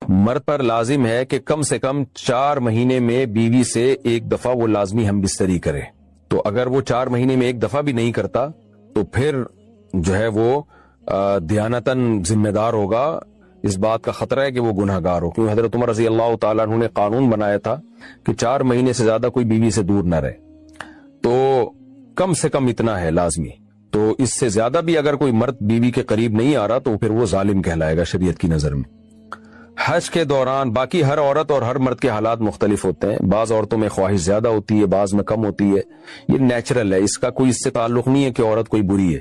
مرد پر لازم ہے کہ کم سے کم 4 مہینے میں بیوی سے ایک دفعہ وہ لازمی ہم بستری کرے. تو اگر وہ 4 مہینے میں ایک دفعہ بھی نہیں کرتا تو پھر جو ہے وہ دیانتاً ذمہ دار ہوگا. اس بات کا خطرہ ہے کہ وہ گناہ گار ہو، کیونکہ حضرت عمر رضی اللہ تعالیٰ عنہ نے قانون بنایا تھا کہ 4 مہینے سے زیادہ کوئی بیوی سے دور نہ رہے. تو کم سے کم اتنا ہے لازمی. تو اس سے زیادہ بھی اگر کوئی مرد بیوی کے قریب نہیں آ رہا تو پھر وہ ظالم کہلائے گا شریعت کی نظر میں. حج کے دوران باقی ہر عورت اور ہر مرد کے حالات مختلف ہوتے ہیں. بعض عورتوں میں خواہش زیادہ ہوتی ہے، بعض میں کم ہوتی ہے. یہ نیچرل ہے، اس کا کوئی اس سے تعلق نہیں ہے کہ عورت کوئی بری ہے.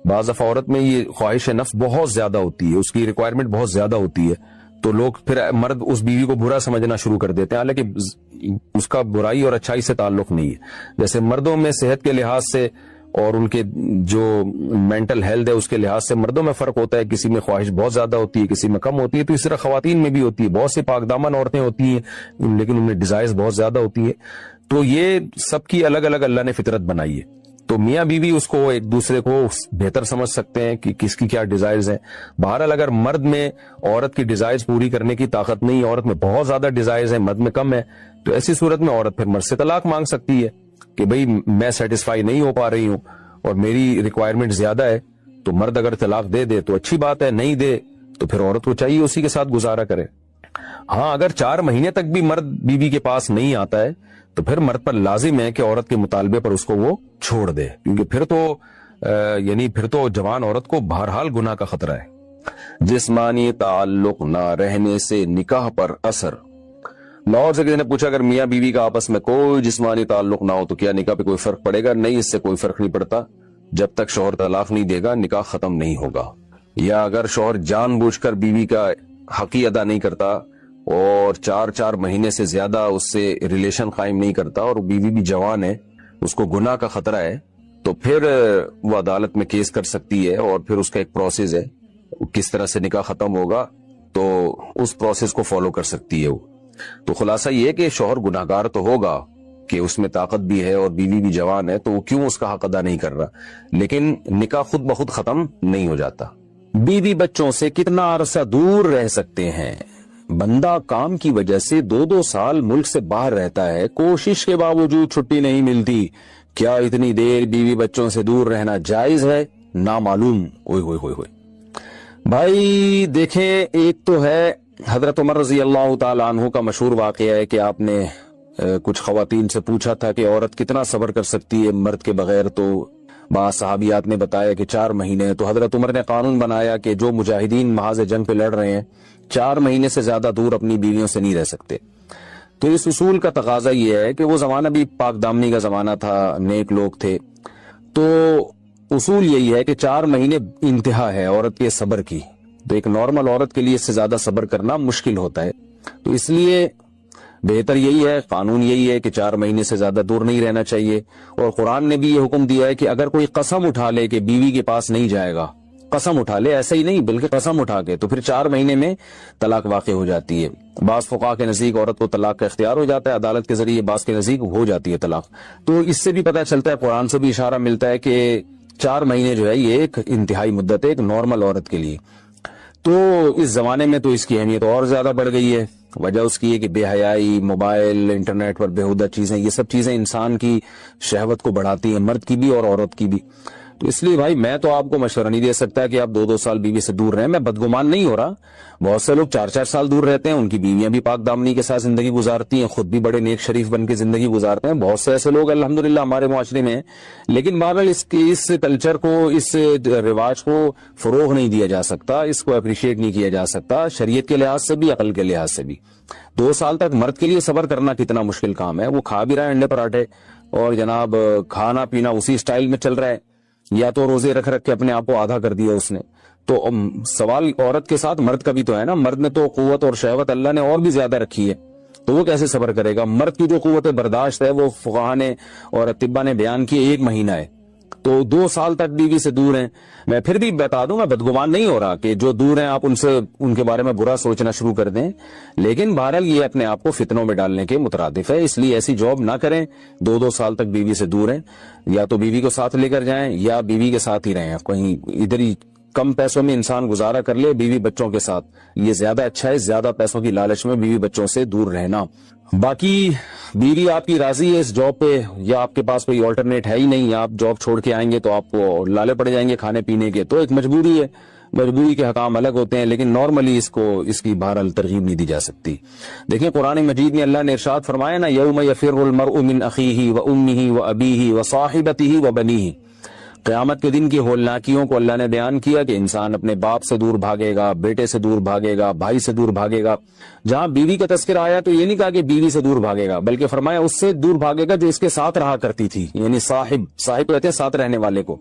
بعض دفعہ عورت میں یہ خواہش نفس بہت زیادہ ہوتی ہے، اس کی ریکوائرمنٹ بہت زیادہ ہوتی ہے، تو لوگ پھر مرد اس بیوی کو برا سمجھنا شروع کر دیتے ہیں، حالانکہ اس کا برائی اور اچھائی سے تعلق نہیں ہے. جیسے مردوں میں صحت کے لحاظ سے اور ان کے جو مینٹل ہیلتھ ہے اس کے لحاظ سے مردوں میں فرق ہوتا ہے. کسی میں خواہش بہت زیادہ ہوتی ہے، کسی میں کم ہوتی ہے. تو اس طرح خواتین میں بھی ہوتی ہے. بہت سی پاک دامن عورتیں ہوتی ہیں لیکن ان میں ڈیزائرز بہت زیادہ ہوتی ہے. تو یہ سب کی الگ الگ اللہ نے فطرت بنائی ہے. تو میاں بیوی اس کو ایک دوسرے کو بہتر سمجھ سکتے ہیں کہ کس کی کیا ڈیزائرز ہیں. بہرحال اگر مرد میں عورت کی ڈیزائرز پوری کرنے کی طاقت نہیں، عورت میں بہت زیادہ ڈیزائرز ہیں، مرد میں کم ہے، تو ایسی صورت میں عورت پھر مرد سے طلاق مانگ سکتی ہے کہ بھئی میں سیٹسفائی نہیں ہو پا رہی ہوں اور میری ریکوائرمنٹ زیادہ ہے. تو مرد اگر طلاق دے دے تو اچھی بات ہے، نہیں دے تو پھر عورت کو چاہیے اسی کے ساتھ گزارا کرے. ہاں اگر 4 مہینے تک بھی مرد بیوی کے پاس نہیں آتا ہے تو پھر مرد پر لازم ہے کہ عورت کے مطالبے پر اس کو وہ چھوڑ دے، کیونکہ پھر تو جوان عورت کو بہرحال گناہ کا خطرہ ہے. جسمانی تعلق نہ رہنے سے نکاح پر اثر. لاہور سے کسی نے پوچھا اگر میاں بیوی کا آپس میں کوئی جسمانی تعلق نہ ہو تو کیا نکاح پہ کوئی فرق پڑے گا؟ نہیں، اس سے کوئی فرق نہیں پڑتا. جب تک شوہر طلاق نہیں دے گا نکاح ختم نہیں ہوگا. یا اگر شوہر جان بوجھ کر بیوی کا حق ہی ادا نہیں کرتا اور 4 مہینے سے زیادہ اس سے ریلیشن قائم نہیں کرتا اور بیوی بھی جوان ہے، اس کو گناہ کا خطرہ ہے، تو پھر وہ عدالت میں کیس کر سکتی ہے اور پھر اس کا ایک پروسیس ہے کس طرح سے نکاح ختم ہوگا، تو اس پروسیس کو فالو کر سکتی ہے وہ. تو خلاصہ یہ کہ شوہر گناہگار تو ہوگا کہ اس میں طاقت بھی ہے اور بیوی بھی جوان ہے، تو وہ کیوں اس کا حق ادا نہیں کر رہا، لیکن نکاح خود بخود ختم نہیں ہو جاتا. بیوی بچوں سے کتنا عرصہ دور رہ سکتے ہیں؟ بندہ کام کی وجہ سے 2 سال ملک سے باہر رہتا ہے، کوشش کے باوجود چھٹی نہیں ملتی. کیا اتنی دیر بیوی بچوں سے دور رہنا جائز ہے؟ نامعلوم. اوئے ہوئے ہوئے ہوئے بھائی دیکھیں، ایک تو ہے حضرت عمر رضی اللہ تعالی عنہ کا مشہور واقعہ ہے کہ آپ نے کچھ خواتین سے پوچھا تھا کہ عورت کتنا صبر کر سکتی ہے مرد کے بغیر، تو بعض صحابیات نے بتایا کہ 4 مہینے. تو حضرت عمر نے قانون بنایا کہ جو مجاہدین محاذ جنگ پہ لڑ رہے ہیں 4 مہینے سے زیادہ دور اپنی بیویوں سے نہیں رہ سکتے. تو اس اصول کا تقاضا یہ ہے کہ وہ زمانہ بھی پاک دامنی کا زمانہ تھا، نیک لوگ تھے، تو اصول یہی ہے کہ 4 مہینے انتہا ہے عورت کے صبر کی. تو ایک نارمل عورت کے لیے اس سے زیادہ صبر کرنا مشکل ہوتا ہے، تو اس لیے بہتر یہی ہے، قانون یہی ہے کہ 4 مہینے سے زیادہ دور نہیں رہنا چاہیے. اور قرآن نے بھی یہ حکم دیا ہے کہ اگر کوئی قسم اٹھا لے کہ بیوی کے پاس نہیں جائے گا، قسم اٹھا لے، ایسا ہی نہیں بلکہ قسم اٹھا کے، تو پھر 4 مہینے میں طلاق واقع ہو جاتی ہے. بعض فقہا کے نزدیک عورت کو طلاق کا اختیار ہو جاتا ہے عدالت کے ذریعے، بعض کے نزدیک ہو جاتی ہے طلاق. تو اس سے بھی پتہ چلتا ہے، قرآن سے بھی اشارہ ملتا ہے کہ 4 مہینے جو ہے یہ ایک انتہائی مدت ہے ایک نارمل عورت کے لیے. تو اس زمانے میں تو اس کی اہمیت اور زیادہ بڑھ گئی ہے. وجہ اس کی ہے کہ بے حیائی، موبائل، انٹرنیٹ پر بےہودہ چیزیں، یہ سب چیزیں انسان کی شہوت کو بڑھاتی ہیں، مرد کی بھی اور عورت کی بھی. تو اس لیے بھائی میں تو آپ کو مشورہ نہیں دے سکتا کہ آپ 2 سال بیوی سے دور رہیں. میں بدگمان نہیں ہو رہا، بہت سے لوگ 4 سال دور رہتے ہیں، ان کی بیویاں بھی پاک دامنی کے ساتھ زندگی گزارتی ہیں، خود بھی بڑے نیک شریف بن کے زندگی گزارتے ہیں. بہت سے ایسے لوگ الحمدللہ ہمارے معاشرے میں ہیں، لیکن بہرحال اس کلچر کو، اس رواج کو فروغ نہیں دیا جا سکتا، اس کو اپریشیٹ نہیں کیا جا سکتا شریعت کے لحاظ سے بھی، عقل کے لحاظ سے بھی. 2 سال تک مرد کے لیے صبر کرنا کتنا مشکل کام ہے. وہ کھا بھی رہا ہے انڈے پراٹھے اور جناب کھانا پینا اسی سٹائل میں چل رہا ہے، یا تو روزے رکھ کے اپنے آپ کو آدھا کر دیا اس نے. تو سوال عورت کے ساتھ مرد کا بھی تو ہے نا، مرد نے تو قوت اور شہوت اللہ نے اور بھی زیادہ رکھی ہے، تو وہ کیسے صبر کرے گا؟ مرد کی جو قوت برداشت ہے وہ فقہا نے اور اطباء نے بیان کی 1 مہینہ ہے. تو 2 سال تک بیوی سے دور ہیں. میں پھر بھی بتا دوں، میں بدگمان نہیں ہو رہا کہ جو دور ہیں آپ ان کے بارے میں برا سوچنا شروع کر دیں، لیکن بہرحال یہ اپنے آپ کو فتنوں میں ڈالنے کے مترادف ہے. اس لیے ایسی جاب نہ کریں. 2 سال تک بیوی سے دور ہیں، یا تو بیوی کو ساتھ لے کر جائیں یا بیوی کے ساتھ ہی رہیں، کہیں ادھر ہی کم پیسوں میں انسان گزارا کر لے بیوی بچوں کے ساتھ، یہ زیادہ اچھا ہے، زیادہ پیسوں کی لالچ میں بیوی بچوں سے دور رہنا۔ باقی بیوی آپ کی راضی ہے اس جاب پہ، یا آپ کے پاس کوئی آلٹرنیٹ ہے ہی نہیں، آپ جاب چھوڑ کے آئیں گے تو آپ کو لالے پڑ جائیں گے کھانے پینے کے، تو ایک مجبوری ہے، مجبوری کے حکام الگ ہوتے ہیں، لیکن نارملی اس کی بہرحال ترغیب نہیں دی جا سکتی۔ دیکھیں قرآن مجید میں اللہ نے ارشاد فرمایا نا، یوم یفر المرء من اخیہ وامہ وابیہ وصاحبتہ وبنیہ، قیامت کے دن کی ہولناکیوں کو اللہ نے بیان کیا کہ انسان اپنے باپ سے دور بھاگے گا، بیٹے سے دور بھاگے گا، بھائی سے دور بھاگے گا۔ جہاں بیوی کا تذکرہ آیا تو یہ نہیں کہا کہ بیوی سے دور بھاگے گا، بلکہ فرمایا اس سے دور بھاگے گا جو اس کے ساتھ رہا کرتی تھی، یعنی صاحب کہتے ہیں ساتھ رہنے والے کو،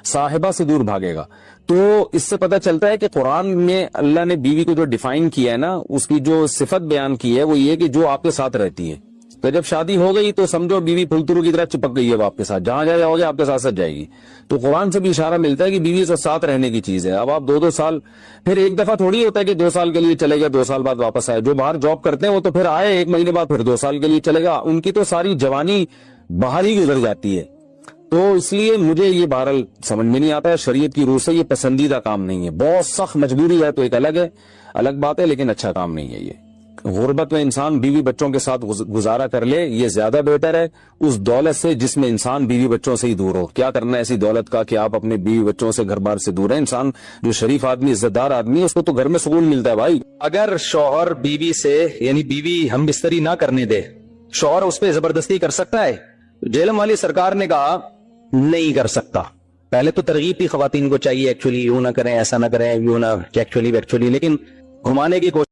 صاحبہ سے دور بھاگے گا۔ تو اس سے پتہ چلتا ہے کہ قرآن میں اللہ نے بیوی کو جو ڈیفائن کیا ہے نا، اس کی جو صفت بیان کی ہے وہ یہ کہ جو آپ کے ساتھ رہتی ہے۔ تو جب شادی ہو گئی تو سمجھو بیوی پھلترو کی طرح چپک گئی ہے آپ کے ساتھ، جہاں جاؤ گے آپ کے ساتھ جائے گی۔ تو قرآن سے بھی اشارہ ملتا ہے کہ بیوی سے ساتھ رہنے کی چیز ہے۔ اب آپ دو سال، پھر ایک دفعہ تھوڑی ہوتا ہے کہ 2 سال کے لیے چلے گا 2 سال بعد واپس آئے۔ جو باہر جاب کرتے ہیں وہ تو پھر آئے 1 مہینے بعد پھر 2 سال کے لیے چلے گا، ان کی تو ساری جوانی باہر ہی گزر جاتی ہے۔ تو اس لیے مجھے یہ بہرحال سمجھ میں نہیں آتا ہے، شریعت کی روح سے یہ پسندیدہ کام نہیں ہے۔ بہت سخت مجبوری ہے تو ایک الگ بات ہے، لیکن اچھا کام نہیں ہے یہ۔ غربت میں انسان بیوی بچوں کے ساتھ گزارا کر لے، یہ زیادہ بہتر ہے اس دولت سے جس میں انسان بیوی بچوں سے ہی دور ہو۔ کیا کرنا ہے ایسی دولت کا کہ آپ اپنے بیوی بچوں سے گھر بار سے دور ہیں؟ انسان جو شریف آدمی، عزت دار آدمی ہے، اس کو تو گھر میں سکون ملتا ہے بھائی۔ اگر شوہر بیوی سے، یعنی بیوی ہم بستری نہ کرنے دے، شوہر اس پہ زبردستی کر سکتا ہے؟ جیلم والی سرکار نے کہا نہیں کر سکتا۔ پہلے تو ترغیب تھی خواتین کو چاہیے ایکچولی یوں نہ کریں، ایسا نہ کریں، یوں نہ ایکچولی، لیکن گھمانے کی کوشش